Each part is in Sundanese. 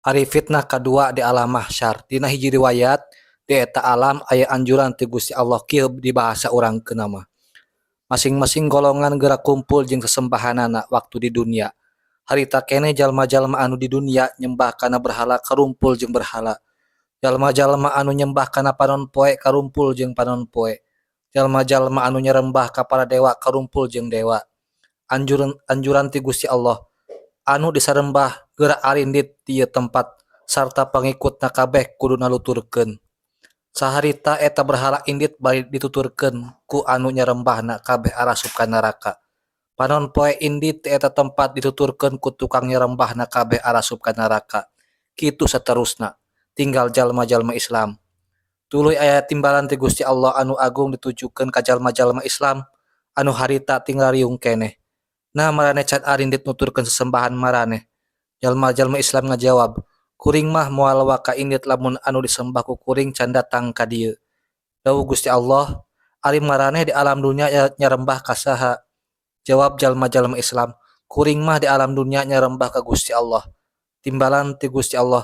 Ari fitnah kadua di alam mahsyar. Dina hiji riwayat di eta alam aya anjuran ti Gusti Allah kieu di bahasa urang keuna mah. Masing-masing golongan gerak kumpul jeung sesembahanana waktu di dunia. Harita keneh jalma-jalma anu di dunia nyembah kana berhala karumpul jeung berhala. Jalma-jalma anu nyembah kana panon poe karumpul jeung panon poe. Jalma-jalma anu nyarembah ka para dewa karumpul jeung dewa. Anjuran ti Gusti Allah anu disarembah geura arindit ti ieu tempat sarta pangikutna kabeh kudu naluturkeun. Saharita eta berhala indit bari dituturkeun ku anu nyarembahna kabeh arasup ka neraka. Panon poe indit ti eta tempat dituturkeun ku tukang nyarembahna kabeh arasup ka neraka. Kitu saterusna. Tinggal jalma-jalma Islam. Tuluy aya timbalan ti Gusti Allah anu agung ditujukeun ka jalma-jalma Islam anu harita tinggal riung keneh. Nah maraneh can arindit nuturkeun sesembahan maraneh. Jalma-jalma Islam ngajawab, kuring mah moal waka indit lamun anu disembah ku kuring can datang ka dieu. Dawuh Gusti Allah, ari maraneh di alam dunia nyarembah ka saha? Jawab jalma-jalma Islam, kuring mah di alam dunia nyarembah ka Gusti Allah. Timbalan ti Gusti Allah,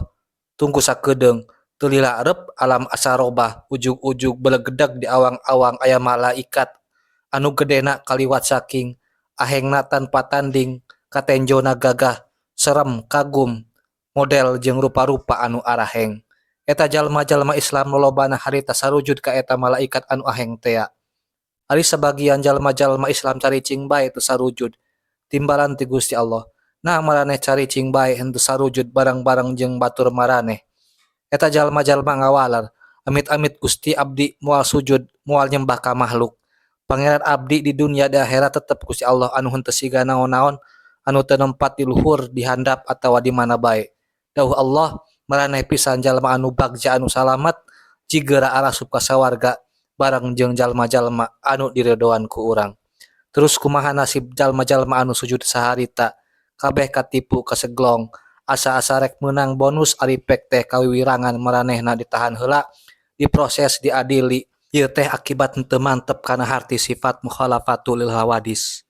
tunggu sakedeung, teu lila reup alam asarobah, ujug-ujug belegedeg di awang-awang aya malaikat anu gedena kaliwat saking ahengna tanpa tanding, katenjona gagah, serem, kagum, model jeung rupa-rupa anu araheng. Eta jalma-jalma Islam lolobana harita sarujud ka eta malaikat anu aheng tea. Ari sabagian jalma-jalma Islam caricing bae teu sarujud. Timbalan ti Gusti Allah. Nah maraneh caricing bae henteu sarujud bareng-bareng jeung batur maraneh. Eta jalma-jalma ngawalar, amit-amit Gusti abdi moal sujud, moal nyembah ka makhluk. Pangeran abdi di dunia di akhirat tetep Gusti Allah anu henteu siga naon-naon, anu teu nempat di luhur, di handap atawa di mana bae. Dawuh Allah, maraneh pisan jalma anu bagja anu salamet jigeura arasup ka sawarga bareng jeung jalma-jalma anu diridhoan ku urang. Terus kumaha nasib jalma-jalma anu sujud saharita, kabeh katipu kaseglong, asa-asa rek meunang bonus ari pek teh kawiwirangan maranehna ditahan heula, diproses diadili. Ieu teh akibat henteu mantep kana harti sifat mukhalafatul lil hawadis.